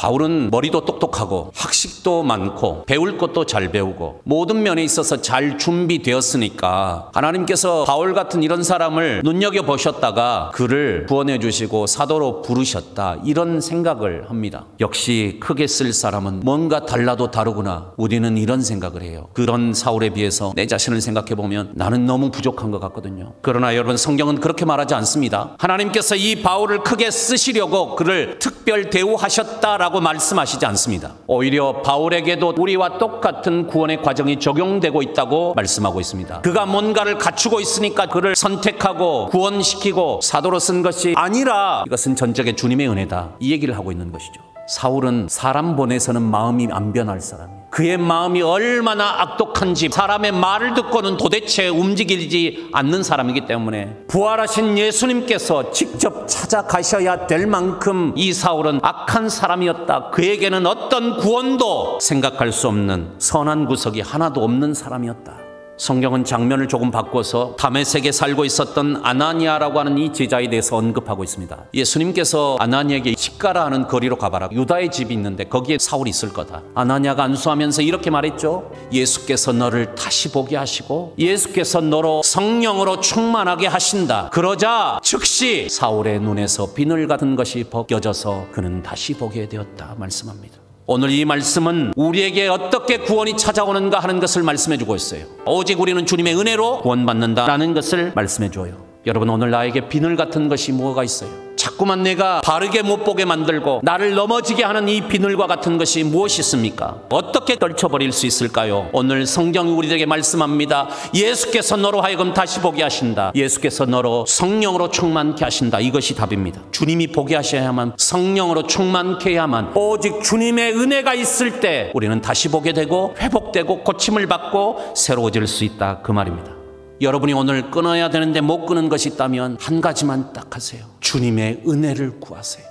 바울은 머리도 똑똑하고 학식도 많고 배울 것도 잘 배우고 모든 면에 있어서 잘 준비되었으니까 하나님께서 바울 같은 이런 사람을 눈여겨보셨다가 그를 구원해 주시고 사도로 부르셨다, 이런 생각을 합니다. 역시 크게 쓸 사람은 뭔가 달라도 다르구나. 우리는 이런 생각을 해요. 그런 사울에 비해서 내 자신을 생각해 보면 나는 너무 부족한 것 같거든요. 그러나 여러분, 성경은 그렇게 말하지 않습니다. 하나님께서 이 바울을 크게 쓰시려고 그를 특별 대우하셨다라고 말씀하시지 않습니다. 오히려 바울에게도 우리와 똑같은 구원의 과정이 적용되고 있다고 말씀하고 있습니다. 그가 뭔가를 갖추고 있으니까 그를 선택하고 구원시키고 사도로 쓴 것이 아니라 이것은 전적인 주님의 은혜다, 이 얘기를 하고 있는 것이죠. 사울은 사람 보내서는 마음이 안 변할 사람이에요. 그의 마음이 얼마나 악독한지 사람의 말을 듣고는 도대체 움직이지 않는 사람이기 때문에 부활하신 예수님께서 직접 찾아가셔야 될 만큼 이 사울은 악한 사람이었다. 그에게는 어떤 구원도 생각할 수 없는 선한 구석이 하나도 없는 사람이었다. 성경은 장면을 조금 바꿔서 다메섹에 살고 있었던 아나니아라고 하는 이 제자에 대해서 언급하고 있습니다. 예수님께서 아나니아에게 집가라 하는 거리로 가봐라. 유다의 집이 있는데 거기에 사울이 있을 거다. 아나니아가 안수하면서 이렇게 말했죠. 예수께서 너를 다시 보게 하시고 예수께서 너로 성령으로 충만하게 하신다. 그러자 즉시 사울의 눈에서 비늘 같은 것이 벗겨져서 그는 다시 보게 되었다 말씀합니다. 오늘 이 말씀은 우리에게 어떻게 구원이 찾아오는가 하는 것을 말씀해 주고 있어요. 오직 우리는 주님의 은혜로 구원받는다라는 것을 말씀해 줘요. 여러분, 오늘 나에게 비늘 같은 것이 뭐가 있어요? 자꾸만 내가 바르게 못 보게 만들고 나를 넘어지게 하는 이 비늘과 같은 것이 무엇이 있습니까? 어떻게 떨쳐버릴 수 있을까요? 오늘 성경이 우리에게 말씀합니다. 예수께서 너로 하여금 다시 보게 하신다. 예수께서 너로 성령으로 충만케 하신다. 이것이 답입니다. 주님이 보게 하셔야만, 성령으로 충만케 해야만, 오직 주님의 은혜가 있을 때 우리는 다시 보게 되고 회복되고 고침을 받고 새로워질 수 있다, 그 말입니다. 여러분이 오늘 끊어야 되는데 못 끊은 것이 있다면 한 가지만 딱 하세요. 주님의 은혜를 구하세요.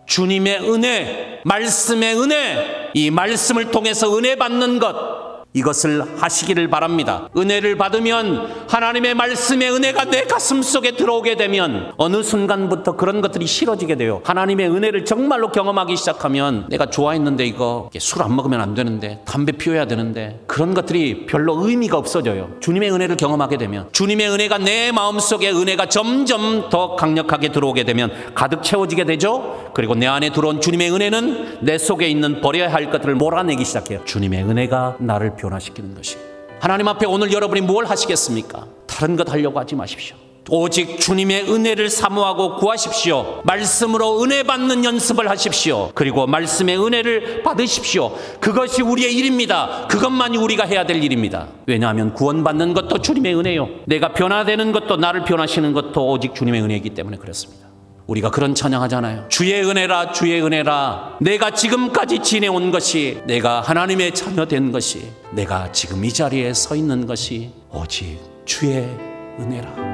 주님의 은혜, 말씀의 은혜, 이 말씀을 통해서 은혜 받는 것, 이것을 하시기를 바랍니다. 은혜를 받으면, 하나님의 말씀의 은혜가 내 가슴 속에 들어오게 되면 어느 순간부터 그런 것들이 싫어지게 돼요. 하나님의 은혜를 정말로 경험하기 시작하면 내가 좋아했는데 이거 술 안 먹으면 안 되는데, 담배 피워야 되는데, 그런 것들이 별로 의미가 없어져요. 주님의 은혜를 경험하게 되면, 주님의 은혜가 내 마음속에 은혜가 점점 더 강력하게 들어오게 되면 가득 채워지게 되죠. 그리고 내 안에 들어온 주님의 은혜는 내 속에 있는 버려야 할 것들을 몰아내기 시작해요. 주님의 은혜가 나를 변화시키는 것이. 하나님 앞에 오늘 여러분이 뭘 하시겠습니까? 다른 것 하려고 하지 마십시오. 오직 주님의 은혜를 사모하고 구하십시오. 말씀으로 은혜 받는 연습을 하십시오. 그리고 말씀의 은혜를 받으십시오. 그것이 우리의 일입니다. 그것만이 우리가 해야 될 일입니다. 왜냐하면 구원받는 것도 주님의 은혜요, 내가 변화되는 것도, 나를 변화시키는 것도 오직 주님의 은혜이기 때문에 그렇습니다. 우리가 그런 찬양하잖아요. 주의 은혜라, 주의 은혜라. 내가 지금까지 지내온 것이, 내가 하나님의 자녀 된 것이, 내가 지금 이 자리에 서 있는 것이 오직 주의 은혜라.